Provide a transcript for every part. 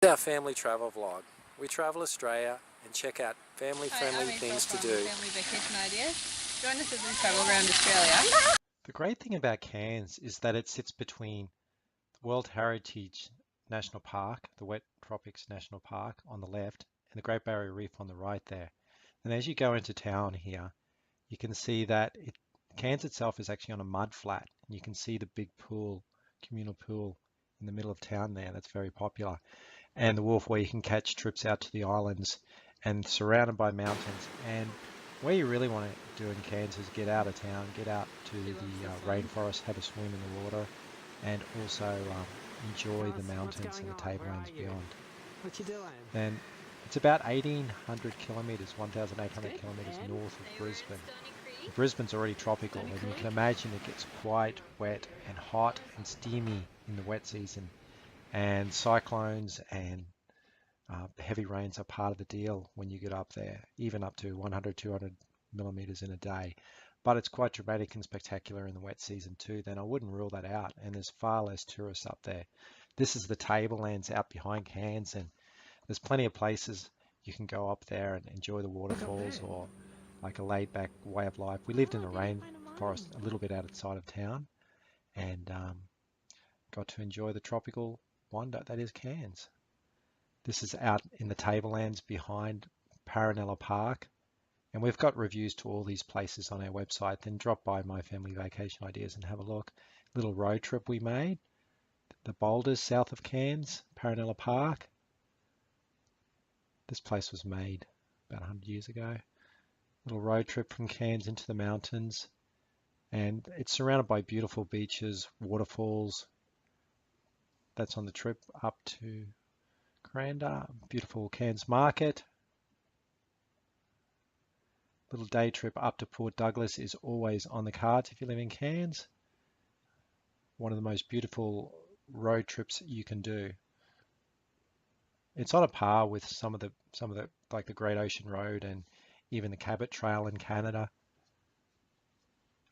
Our family travel vlog. We travel Australia and check out family-friendly things to do. Family vacation ideas. Join us as we travel around Australia. The great thing about Cairns is that it sits between the World Heritage National Park, the Wet Tropics National Park on the left, and the Great Barrier Reef on the right there. And as you go into town here, you can see that Cairns itself is actually on a mud flat. And you can see the big pool, communal pool in the middle of town there. That's very popular. And the wharf where you can catch trips out to the islands and surrounded by mountains. And where you really want to do in Cairns is get out of town, get out to the rainforest, have a swim in the water, and also enjoy the mountains and the tablelands beyond. What you doing? And it's about 1,800 kilometres, 1,800 kilometres north of Brisbane. Brisbane's already tropical, and you can imagine it gets quite wet and hot and steamy in the wet season. And cyclones and heavy rains are part of the deal when you get up there, even up to 100, 200 millimeters in a day. But it's quite dramatic and spectacular in the wet season too. Then I wouldn't rule that out. And there's far less tourists up there. This is the tablelands out behind Cairns, and there's plenty of places you can go up there and enjoy the waterfalls or like a laid-back way of life. We lived in a rainforest a little bit outside of town, and got to enjoy the tropical wonder that is Cairns. This is out in the tablelands behind Paranella Park, and we've got reviews to all these places on our website. Then drop by My Family Vacation Ideas and have a look. Little road trip we made. The boulders south of Cairns, Paranella Park. This place was made about 100 years ago. Little road trip from Cairns into the mountains, and it's surrounded by beautiful beaches, waterfalls. That's on the trip up to Granda, beautiful Cairns Market. Little day trip up to Port Douglas is always on the cards if you live in Cairns. One of the most beautiful road trips you can do. It's on a par with some of the like the Great Ocean Road and even the Cabot Trail in Canada.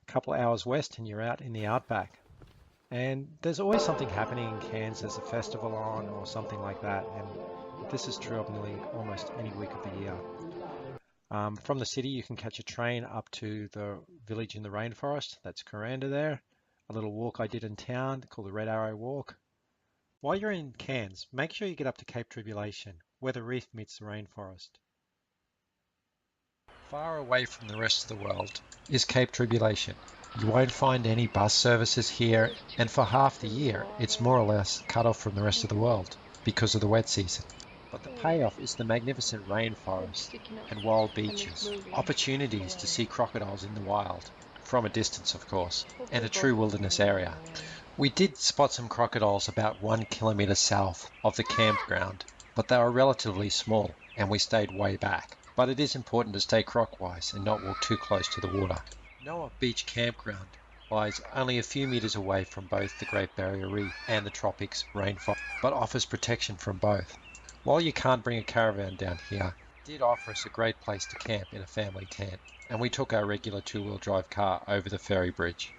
A couple of hours west and you're out in the outback. And there's always something happening in Cairns. There's a festival on or something like that. And this is true of nearly almost any week of the year. From the city, you can catch a train up to the village in the rainforest. That's Kuranda there. A little walk I did in town called the Red Arrow Walk. While you're in Cairns, make sure you get up to Cape Tribulation, where the reef meets the rainforest. Far away from the rest of the world is Cape Tribulation. You won't find any bus services here, and for half the year it's more or less cut off from the rest of the world because of the wet season. But the payoff is the magnificent rainforest and wild beaches, opportunities to see crocodiles in the wild, from a distance of course, and a true wilderness area. We did spot some crocodiles about 1 kilometre south of the campground, but they were relatively small and we stayed way back. But it is important to stay crocwise and not walk too close to the water. Noah Beach Campground lies only a few meters away from both the Great Barrier Reef and the tropics rainforest, but offers protection from both. While you can't bring a caravan down here, it did offer us a great place to camp in a family tent, and we took our regular two-wheel drive car over the ferry bridge.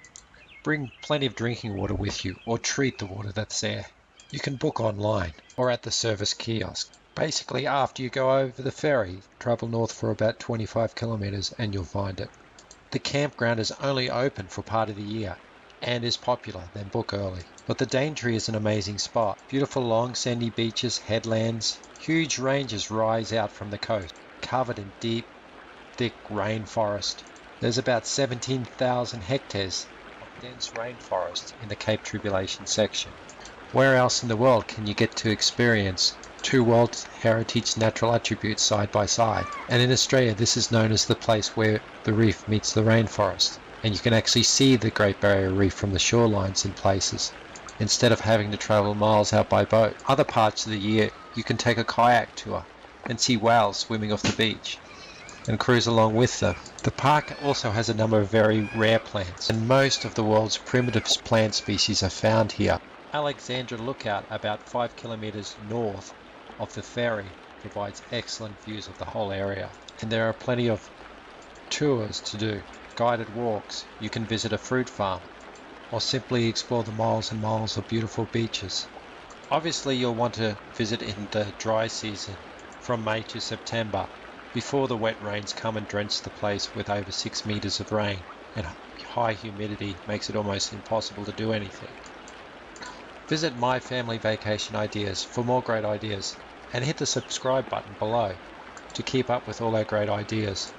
Bring plenty of drinking water with you, or treat the water that's there. You can book online or at the service kiosk. Basically, after you go over the ferry, travel north for about 25 kilometers and you'll find it. The campground is only open for part of the year and is popular, then book early. But the Daintree is an amazing spot. Beautiful long sandy beaches, headlands, huge ranges rise out from the coast, covered in deep, thick rainforest. There's about 17,000 hectares of dense rainforest in the Cape Tribulation section. Where else in the world can you get to experience two World Heritage natural attributes side by side? And in Australia, this is known as the place where the reef meets the rainforest. And you can actually see the Great Barrier Reef from the shorelines in places, instead of having to travel miles out by boat. Other parts of the year, you can take a kayak tour and see whales swimming off the beach and cruise along with them. The park also has a number of very rare plants, and most of the world's primitive plant species are found here. Alexandra Lookout, about 5 kilometers north of the ferry, provides excellent views of the whole area, and there are plenty of tours to do, guided walks. You can visit a fruit farm or simply explore the miles and miles of beautiful beaches. Obviously you'll want to visit in the dry season from May to September before the wet rains come and drench the place with over 6 meters of rain, and high humidity makes it almost impossible to do anything. Visit My Family Vacation Ideas for more great ideas, and hit the subscribe button below to keep up with all our great ideas.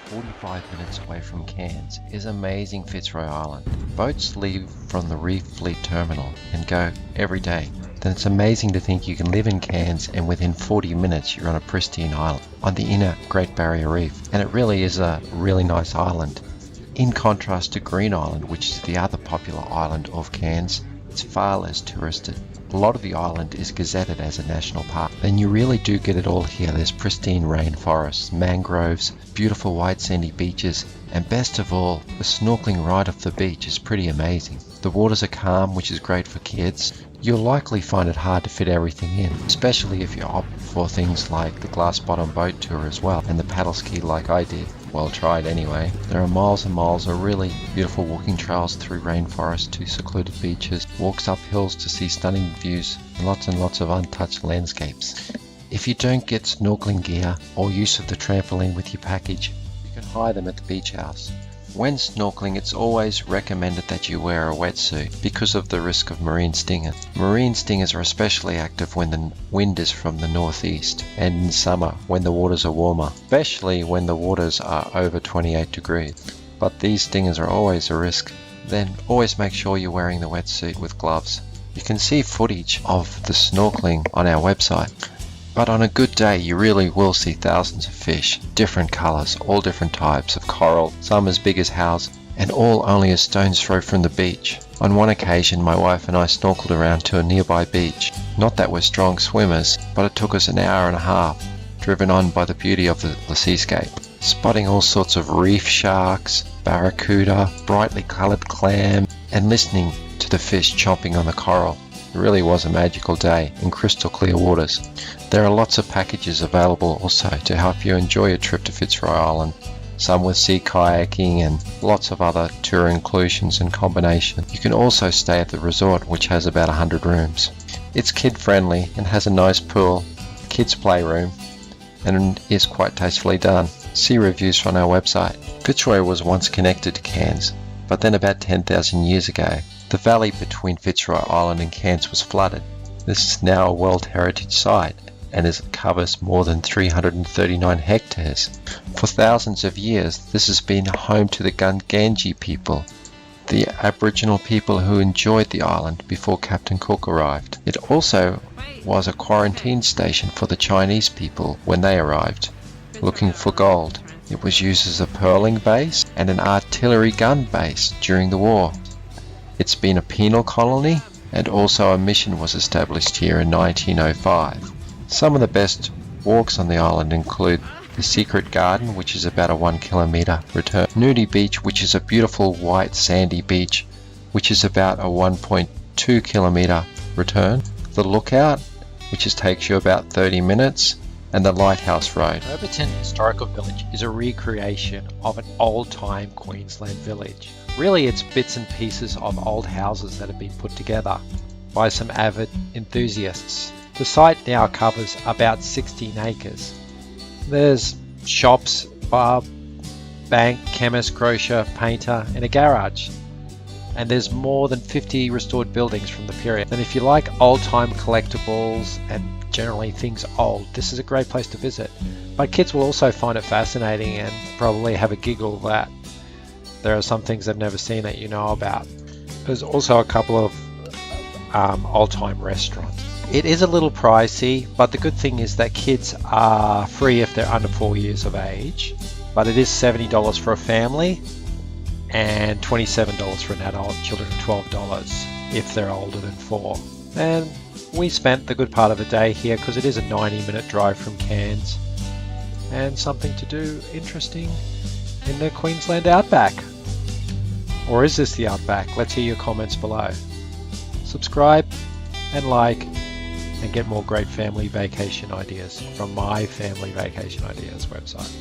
45 minutes away from Cairns is amazing Fitzroy Island. Boats leave from the Reef Fleet Terminal and go every day. Then it's amazing to think you can live in Cairns and within 40 minutes you're on a pristine island on the inner Great Barrier Reef, and it really is a really nice island. In contrast to Green Island, which is the other popular island of Cairns, it's far less touristed. A lot of the island is gazetted as a national park. Then you really do get it all here. There's pristine rainforests, mangroves, beautiful white sandy beaches, and best of all, the snorkeling right off the beach is pretty amazing. The waters are calm, which is great for kids. You'll likely find it hard to fit everything in, especially if you opt for things like the glass bottom boat tour as well, and the paddle ski like I did. Well, tried anyway. There are miles and miles of really beautiful walking trails through rainforests to secluded beaches, walks up hills to see stunning views, and lots of untouched landscapes. If you don't get snorkeling gear or use of the trampoline with your package, you can hire them at the beach house. When snorkeling, it's always recommended that you wear a wetsuit because of the risk of marine stingers. Marine stingers are especially active when the wind is from the northeast and in summer when the waters are warmer, especially when the waters are over 28 degrees. But these stingers are always a risk. Then always make sure you're wearing the wetsuit with gloves. You can see footage of the snorkeling on our website. But on a good day you really will see thousands of fish, different colours, all different types of coral, some as big as houses, and all only a stone's throw from the beach. On one occasion my wife and I snorkeled around to a nearby beach. Not that we're strong swimmers, but it took us an hour and a half, driven on by the beauty of the seascape. Spotting all sorts of reef sharks, barracuda, brightly coloured clam, and listening to the fish chomping on the coral. It really was a magical day in crystal clear waters. There are lots of packages available also to help you enjoy a trip to Fitzroy Island, some with sea kayaking and lots of other tour inclusions and combinations. You can also stay at the resort, which has about 100 rooms. It's kid friendly and has a nice pool, kids playroom, and is quite tastefully done. See reviews from our website. Fitzroy was once connected to Cairns, but then about 10,000 years ago, the valley between Fitzroy Island and Cairns was flooded. This is now a World Heritage Site and covers more than 339 hectares. For thousands of years, this has been home to the Gungandji people, the Aboriginal people who enjoyed the island before Captain Cook arrived. It also was a quarantine station for the Chinese people when they arrived, looking for gold. It was used as a pearling base and an artillery gun base during the war. It's been a penal colony, and also a mission was established here in 1905. Some of the best walks on the island include the Secret Garden, which is about a 1 kilometre return, Nudie Beach, which is a beautiful white sandy beach, which is about a 1.2 kilometre return, the Lookout, which takes you about 30 minutes, and the Lighthouse Road. Overton Historical Village is a recreation of an old-time Queensland village. Really, it's bits and pieces of old houses that have been put together by some avid enthusiasts. The site now covers about 16 acres. There's shops, bar, bank, chemist, grocer, painter, and a garage. And there's more than 50 restored buildings from the period. And if you like old-time collectibles and generally things old, this is a great place to visit. But kids will also find it fascinating and probably have a giggle that there are some things they've never seen that you know about. There's also a couple of old-time restaurants. It is a little pricey, but the good thing is that kids are free if they're under 4 years of age. But it is $70 for a family and $27 for an adult, children $12 if they're older than 4. And we spent the good part of a day here because it is a 90-minute drive from Cairns and something to do interesting in the Queensland outback. Or is this the outback? Let's hear your comments below. Subscribe and like and get more great family vacation ideas from My Family Vacation Ideas website.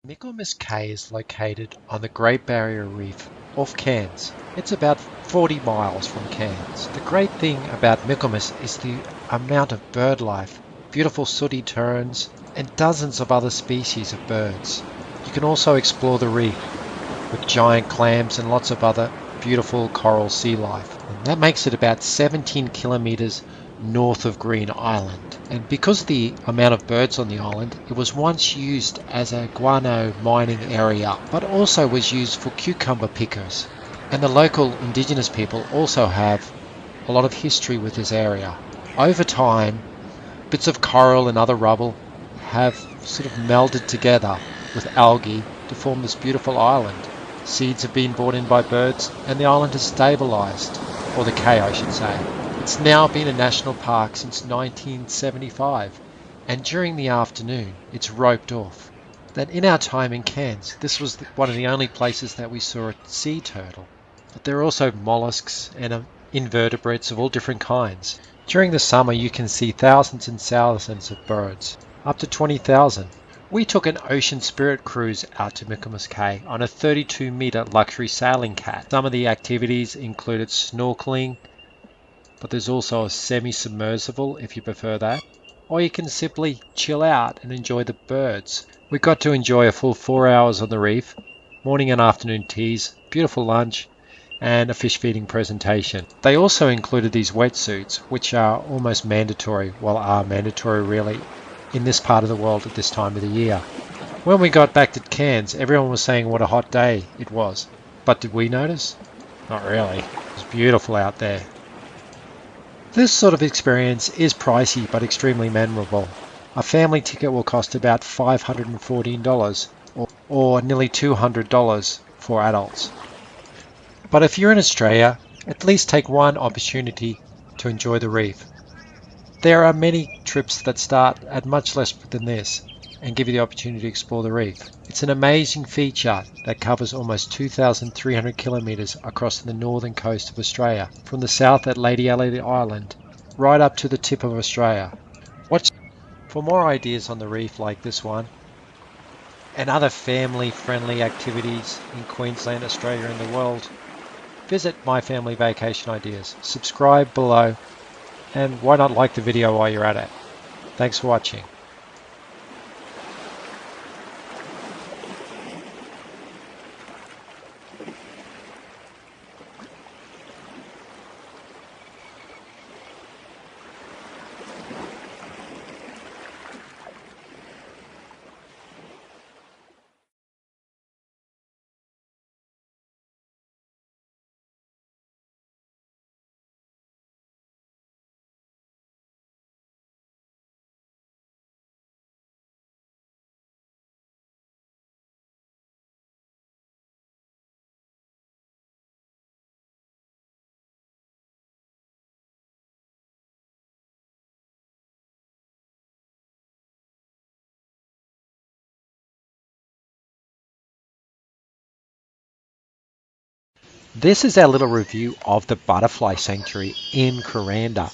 Michaelmas Cay is located on the Great Barrier Reef off Cairns. It's about 40 miles from Cairns. The great thing about Michaelmas is the amount of bird life, beautiful sooty terns, and dozens of other species of birds. You can also explore the reef with giant clams and lots of other beautiful coral sea life. And that makes it about 17 kilometers north of Green Island. And because of the amount of birds on the island, it was once used as a guano mining area, but also was used for cucumber pickers. And the local indigenous people also have a lot of history with this area. Over time, bits of coral and other rubble have sort of melded together with algae to form this beautiful island. Seeds have been brought in by birds and the island has stabilised, or the cay I should say. It's now been a national park since 1975, and during the afternoon it's roped off. Then in our time in Cairns, this was one of the only places that we saw a sea turtle. But there are also mollusks and invertebrates of all different kinds. During the summer you can see thousands and thousands of birds, up to 20,000. We took an ocean spirit cruise out to Michaelmas Cay on a 32-metre luxury sailing cat. Some of the activities included snorkeling, but there's also a semi-submersible if you prefer that. Or you can simply chill out and enjoy the birds. We got to enjoy a full 4 hours on the reef, morning and afternoon teas, beautiful lunch, and a fish feeding presentation. They also included these wetsuits, which are almost mandatory, well are mandatory really, in this part of the world at this time of the year. When we got back to Cairns, everyone was saying what a hot day it was. But did we notice? Not really. It was beautiful out there. This sort of experience is pricey but extremely memorable. A family ticket will cost about $514 or nearly $200 for adults. But if you're in Australia, at least take one opportunity to enjoy the reef. There are many trips that start at much less than this and give you the opportunity to explore the reef. It's an amazing feature that covers almost 2,300 kilometres across the northern coast of Australia, from the south at Lady Elliot Island right up to the tip of Australia. For more ideas on the reef like this one and other family-friendly activities in Queensland, Australia and the world, visit My Family Vacation Ideas. Subscribe below. And why not like the video while you're at it? Thanks for watching. This is our little review of the Butterfly Sanctuary in Kuranda.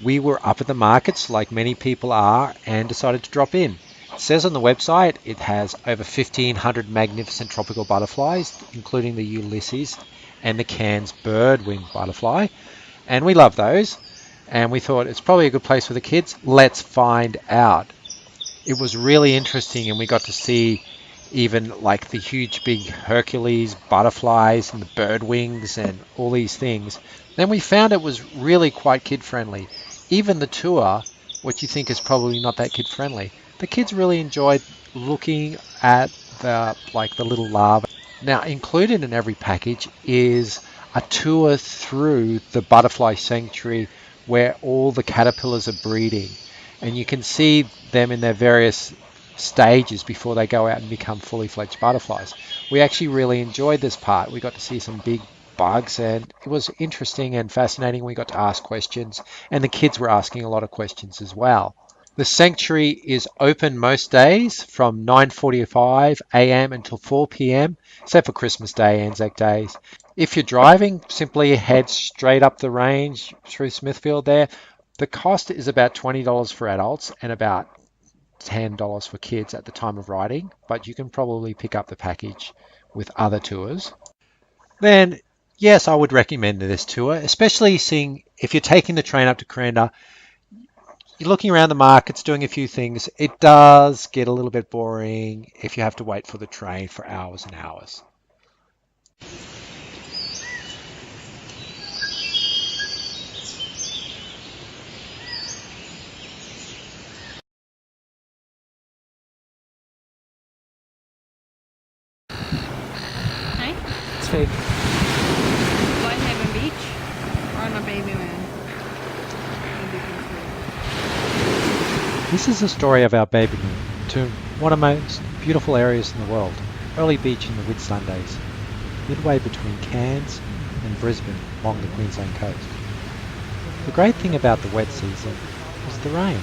We were up at the markets like many people are and decided to drop in. It says on the website it has over 1,500 magnificent tropical butterflies, including the Ulysses and the Cairns birdwing butterfly. And we love those. And we thought it's probably a good place for the kids. Let's find out. It was really interesting and we got to see even like the huge big Hercules butterflies and the bird wings and all these things. Then we found it was really quite kid friendly. Even the tour, which you think is probably not that kid friendly, the kids really enjoyed looking at the little larvae. Now included in every package is a tour through the butterfly sanctuary where all the caterpillars are breeding, and you can see them in their various stages before they go out and become fully fledged butterflies. We actually really enjoyed this part. We got to see some big bugs and it was interesting and fascinating. We got to ask questions and the kids were asking a lot of questions as well. The sanctuary is open most days from 9:45 a.m. until 4 p.m. except for Christmas Day, Anzac Days. If you're driving, simply head straight up the range through Smithfield there. The cost is about $20 for adults and about $10 for kids at the time of riding, but you can probably pick up the package with other tours. Then yes, I would recommend this tour, especially seeing if you're taking the train up to Cranda, you're looking around the markets, doing a few things. It does get a little bit boring if you have to wait for the train for hours and hours. Hey? Speak. Whitehaven Beach or on a baby man? This is the story of our baby moon to one of the most beautiful areas in the world, Early Beach in the Whitsundays, midway between Cairns and Brisbane along the Queensland coast. The great thing about the wet season is the rain.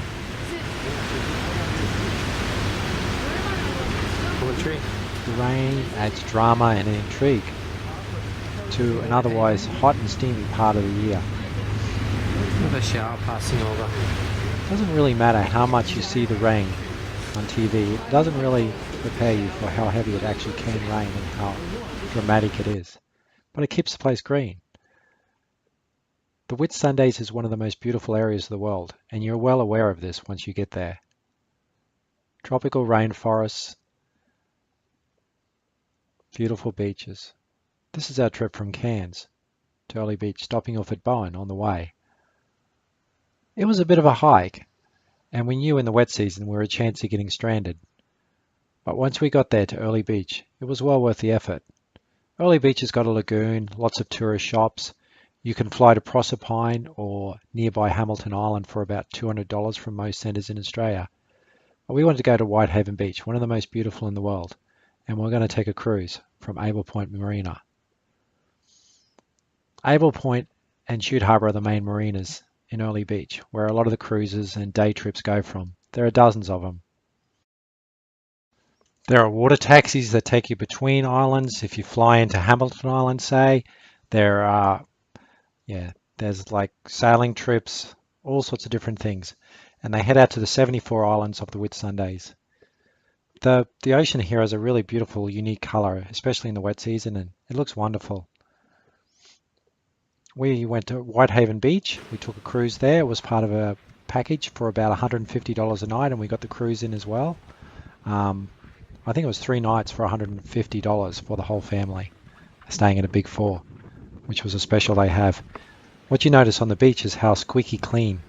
Poetry. The rain adds drama and intrigue to an otherwise hot and steamy part of the year. With a shower passing over. It doesn't really matter how much you see the rain on TV. It doesn't really prepare you for how heavy it actually can rain and how dramatic it is. But it keeps the place green. The Whitsundays is one of the most beautiful areas of the world, and you're well aware of this once you get there. Tropical rainforests, beautiful beaches. This is our trip from Cairns to Early Beach, stopping off at Bowen on the way. It was a bit of a hike, and we knew in the wet season we were a chance of getting stranded. But once we got there to Early Beach, it was well worth the effort. Early Beach has got a lagoon, lots of tourist shops. You can fly to Proserpine or nearby Hamilton Island for about $200 from most centres in Australia. But we wanted to go to Whitehaven Beach, one of the most beautiful in the world, and we're going to take a cruise from Able Point Marina. Able Point and Chute Harbour are the main marinas in Early Beach, where a lot of the cruises and day trips go from. There are dozens of them. There are water taxis that take you between islands. If you fly into Hamilton Island, say, there's like sailing trips, all sorts of different things. And they head out to the 74 islands of the Whitsundays. The ocean here has a really beautiful, unique colour, especially in the wet season, and it looks wonderful. We went to Whitehaven Beach. We took a cruise there. It was part of a package for about $150 a night, and we got the cruise in as well. I think it was 3 nights for $150 for the whole family, staying at a Big Four, which was a special they have. What you notice on the beach is how squeaky clean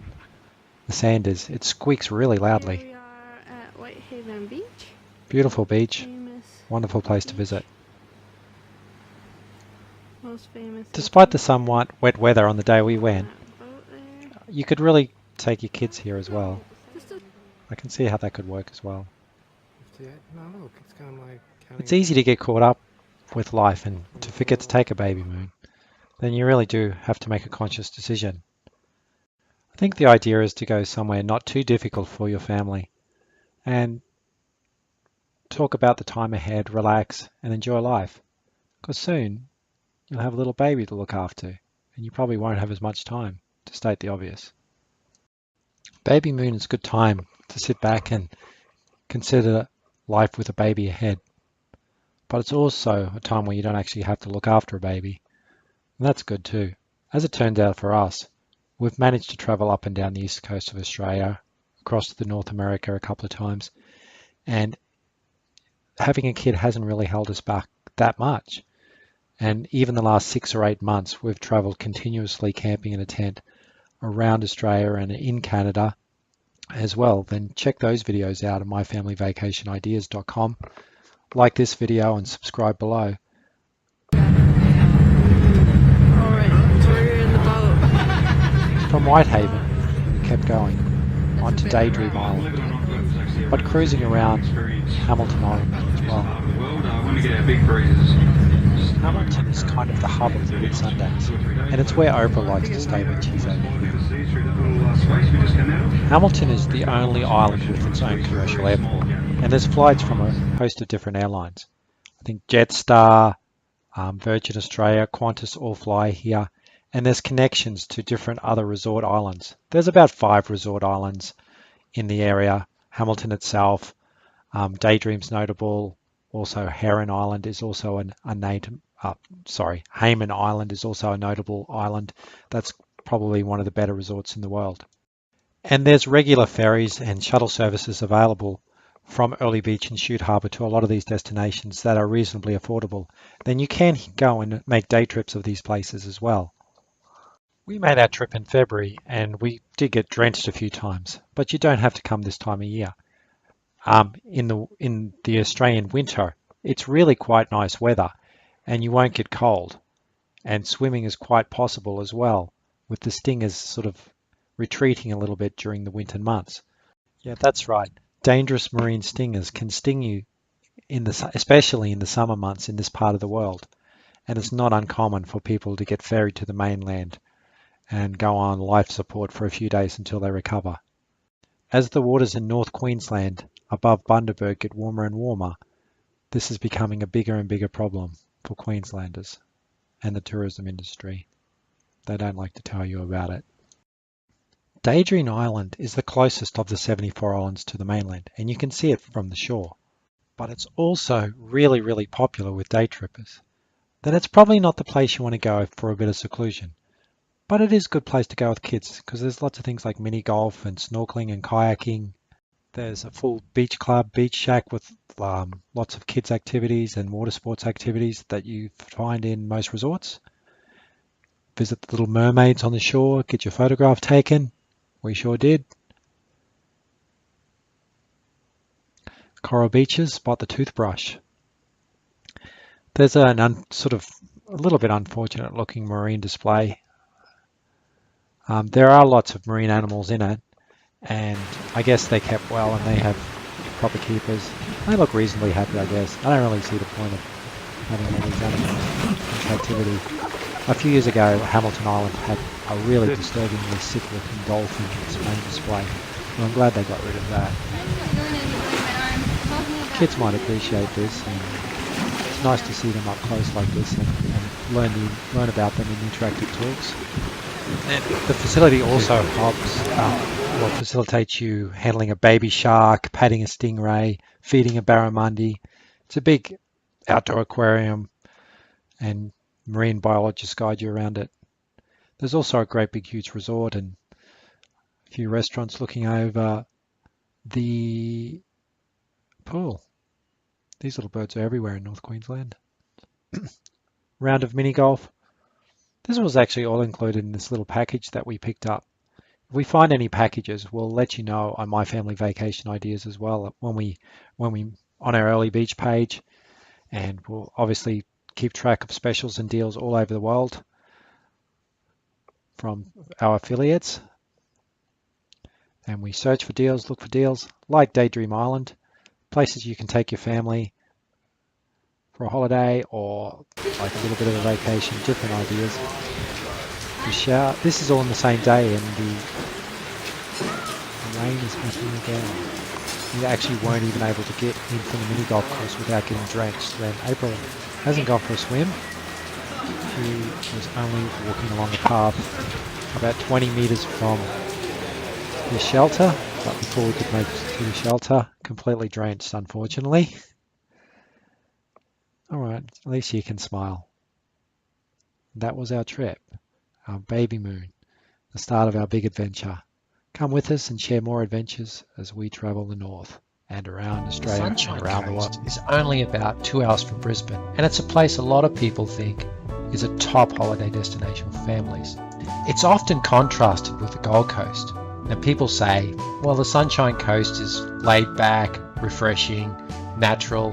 the sand is. It squeaks really loudly. Here we are at Whitehaven Beach. Beautiful beach, Famous wonderful place to visit. Most famous. Despite the somewhat wet weather on the day we went, you could really take your kids here as well. I can see how that could work as well. No, look, it's kind of like It's easy to get caught up with life and to forget to take a baby moon. Then you really do have to make a conscious decision. I think the idea is to go somewhere not too difficult for your family and talk about the time ahead, relax and enjoy life. Because soon you'll have a little baby to look after and you probably won't have as much time, to state the obvious. Baby moon is a good time to sit back and consider life with a baby ahead. But it's also a time where you don't actually have to look after a baby. And that's good too. As it turns out for us, we've managed to travel up and down the east coast of Australia, across to North America a couple of times, and having a kid hasn't really held us back that much. And even the last 6 or 8 months, we've traveled continuously camping in a tent around Australia and in Canada as well. Then check those videos out at myfamilyvacationideas.com. Like this video and subscribe below. Alright, we're in the boat. From Whitehaven, we kept going onto Daydream Island, but cruising around Hamilton Island as well. Hamilton is kind of the hub of the Whitsundays, and it's where Oprah likes to stay when she's over here. Hamilton is the only island with its own commercial airport, and there's flights from a host of different airlines. I think Jetstar, Virgin Australia, Qantas all fly here, and there's connections to different other resort islands. There's about 5 resort islands in the area. Hamilton itself. Daydream's notable. Also, Heron Island is also Hayman Island is also a notable island. That's probably one of the better resorts in the world. And there's regular ferries and shuttle services available from Early Beach and Shute Harbour to a lot of these destinations that are reasonably affordable. Then you can go and make day trips of these places as well. We made our trip in February and we did get drenched a few times, but you don't have to come this time of year. In the Australian winter, it's really quite nice weather and you won't get cold. And swimming is quite possible as well, with the stingers sort of retreating a little bit during the winter months. Yeah, that's right. Dangerous marine stingers can sting you, especially in the summer months in this part of the world. And it's not uncommon for people to get ferried to the mainland and go on life support for a few days until they recover. As the waters in North Queensland above Bundaberg get warmer and warmer, this is becoming a bigger and bigger problem for Queenslanders and the tourism industry. They don't like to tell you about it. Daydream Island is the closest of the 74 islands to the mainland, and you can see it from the shore. But it's also really, really popular with day trippers. Then it's probably not the place you want to go for a bit of seclusion. But it is a good place to go with kids because there's lots of things like mini golf and snorkeling and kayaking. There's a full beach club, beach shack with lots of kids activities and water sports activities that you find in most resorts. Visit the little mermaids on the shore, get your photograph taken. We sure did. Coral beaches, spot the toothbrush. There's a little bit unfortunate looking marine display. There are lots of marine animals in it, and I guess they're kept well and they have proper keepers. They look reasonably happy, I guess. I don't really see the point of having all these animals in captivity. A few years ago, Hamilton Island had a really disturbingly sick-looking dolphin in its main display, and I'm glad they got rid of that. Kids might appreciate this, and it's nice to see them up close like this and learn about them in interactive talks. And the facility also facilitates you handling a baby shark, patting a stingray, feeding a barramundi. It's a big outdoor aquarium and marine biologists guide you around it. There's also a great big huge resort and a few restaurants looking over the pool. These little birds are everywhere in North Queensland. Round of mini golf. This was actually all included in this little package that we picked up. If we find any packages, we'll let you know on My Family Vacation Ideas as well when we on our Early Beach page, and we'll obviously keep track of specials and deals all over the world from our affiliates. And we search for deals, look for deals like Daydream Island, places you can take your family for a holiday or like a little bit of a vacation, different ideas. This is all on the same day and the rain is happening again. You actually weren't even able to get in from the mini golf course without getting drenched. Then April hasn't gone for a swim. She was only walking along a path about 20 meters from the shelter, but before we could make it to the shelter, completely drenched, unfortunately. All right, at least you can smile. That was our trip, our baby moon, the start of our big adventure. Come with us and share more adventures as we travel the north and around Australia and around the world. Is only about 2 hours from Brisbane, and it's a place a lot of people think is a top holiday destination for families. It's often contrasted with the Gold Coast, and people say, well, the Sunshine Coast is laid back, refreshing, natural,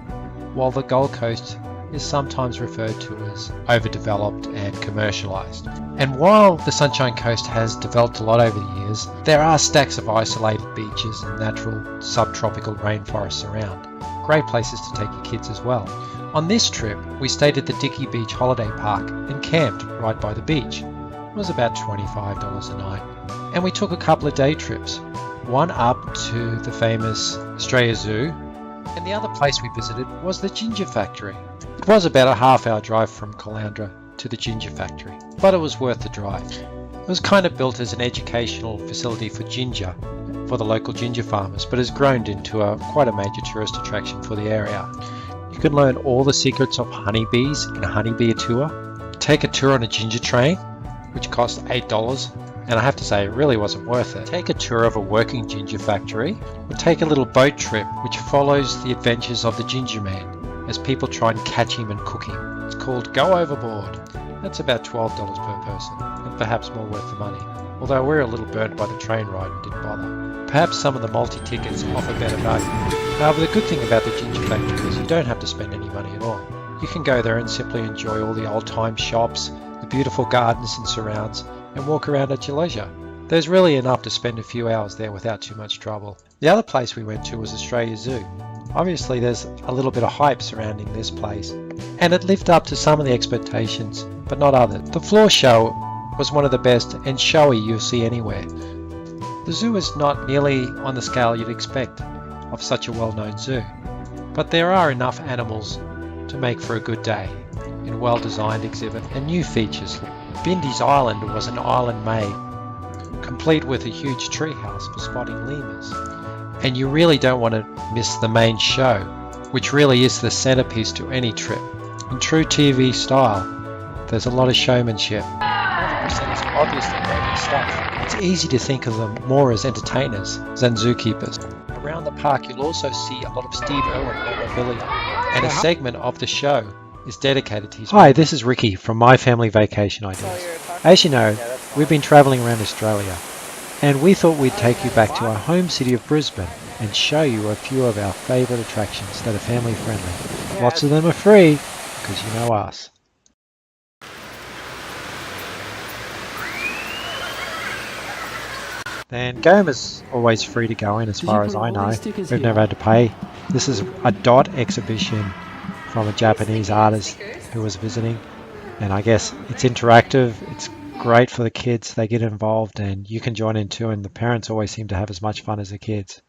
while the Gold Coast is sometimes referred to as overdeveloped and commercialised. And while the Sunshine Coast has developed a lot over the years, there are stacks of isolated beaches and natural subtropical rainforests around. Great places to take your kids as well. On this trip, we stayed at the Dickey Beach Holiday Park and camped right by the beach. It was about $25 a night. And we took a couple of day trips, one up to the famous Australia Zoo, and the other place we visited was the Ginger Factory. It was about a half-hour drive from Caloundra to the Ginger Factory, but it was worth the drive. It was kind of built as an educational facility for ginger, for the local ginger farmers, but has grown into quite a major tourist attraction for the area. You can learn all the secrets of honeybees in a honeybee tour, take a tour on a ginger train, which costs $8, and I have to say it really wasn't worth it. Take a tour of a working ginger factory, or take a little boat trip which follows the adventures of the ginger man as people try and catch him and cook him. It's called Go Overboard. That's about $12 per person, and perhaps more worth the money, although we're a little burnt by the train ride and didn't bother. Perhaps some of the multi-tickets offer better value. However, the good thing about the ginger factory is you don't have to spend any money at all. You can go there and simply enjoy all the old-time shops, the beautiful gardens and surrounds, and walk around at your leisure. There's really enough to spend a few hours there without too much trouble. The other place we went to was Australia Zoo. Obviously there's a little bit of hype surrounding this place, and it lived up to some of the expectations, but not others. The floor show was one of the best and showy you'll see anywhere. The zoo is not nearly on the scale you'd expect of such a well-known zoo, but there are enough animals to make for a good day in a well-designed exhibit and new features. Bindy's Island was an island made, complete with a huge treehouse for spotting lemurs. And you really don't want to miss the main show, which really is the centerpiece to any trip. In true TV style, there's a lot of showmanship. 100% is obviously local stuff. It's easy to think of them more as entertainers than zookeepers. Around the park you'll also see a lot of Steve Irwin memorabilia, and a segment of the show is dedicated to his... Hi, this is Ricky from My Family Vacation Ideas. As you know, we've been travelling around Australia, and we thought we'd take you back to our home city of Brisbane and show you a few of our favourite attractions that are family friendly. Lots of them are free, because you know us. Then Gomer's always free to go in as far as I know. We've never had to pay. This is a dot exhibition from a Japanese artist who was visiting, and I guess it's interactive, it's great for the kids, they get involved and you can join in too, and the parents always seem to have as much fun as the kids.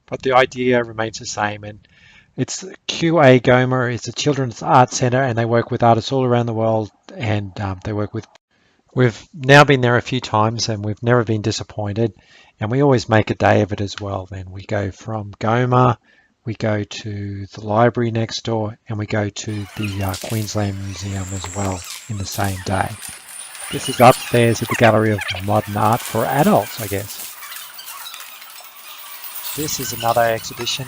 But the idea remains the same, and it's QA Gomer. It's a children's art centre, and they work with artists all around the world, and they work with... We've now been there a few times and we've never been disappointed, and we always make a day of it as well. Then we go from Gomer, we go to the library next door, and we go to the Queensland Museum as well in the same day. This is upstairs at the Gallery of Modern Art for adults, I guess. This is another exhibition.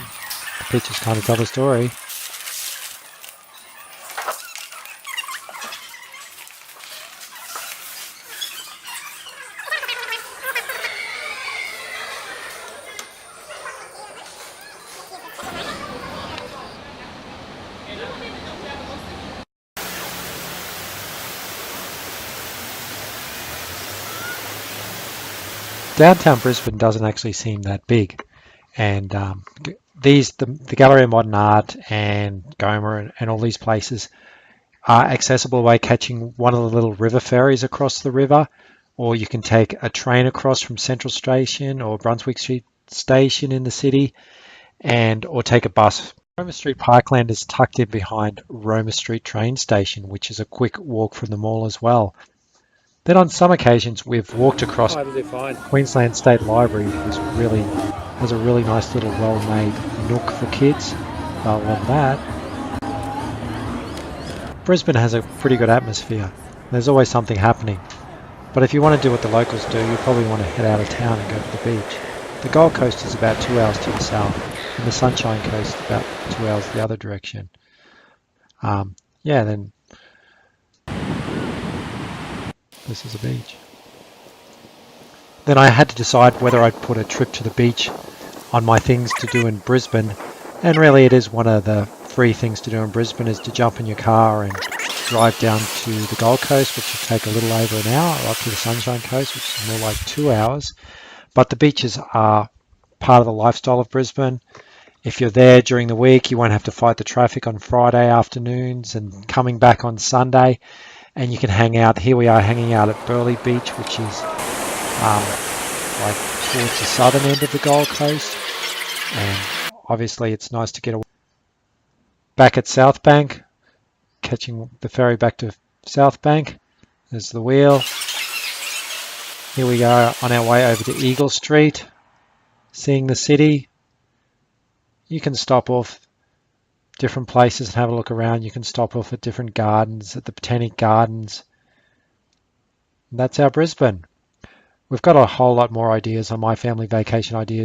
The pictures kind of tell the story. Downtown Brisbane doesn't actually seem that big, and the Gallery of Modern Art and Gomer and all these places are accessible by catching one of the little river ferries across the river, or you can take a train across from Central Station or Brunswick Street Station in the city, or take a bus. Roma Street Parkland is tucked in behind Roma Street train station, which is a quick walk from the mall as well. Then on some occasions we've walked across Queensland State Library, which really has a really nice little well-made nook for kids. They'll love that. Brisbane has a pretty good atmosphere. There's always something happening. But if you want to do what the locals do, you probably want to head out of town and go to the beach. The Gold Coast is about 2 hours to the south, and the Sunshine Coast about 2 hours the other direction. Then this is a beach. Then I had to decide whether I'd put a trip to the beach on my things to do in Brisbane, and really it is one of the free things to do in Brisbane, is to jump in your car and drive down to the Gold Coast, which will take a little over an hour, or up to the Sunshine Coast, which is more like 2 hours. But the beaches are part of the lifestyle of Brisbane. If you're there during the week, you won't have to fight the traffic on Friday afternoons and coming back on Sunday. And you can hang out. Here we are hanging out at Burleigh Beach, which is like towards the southern end of the Gold Coast. And obviously it's nice to get away. back at South Bank, catching the ferry back to South Bank. There's the wheel. Here we go on our way over to Eagle Street, seeing the city. You can stop off different places and have a look around. You can stop off at different gardens, at the Botanic Gardens. And that's our Brisbane. We've got a whole lot more ideas on My Family Vacation Ideas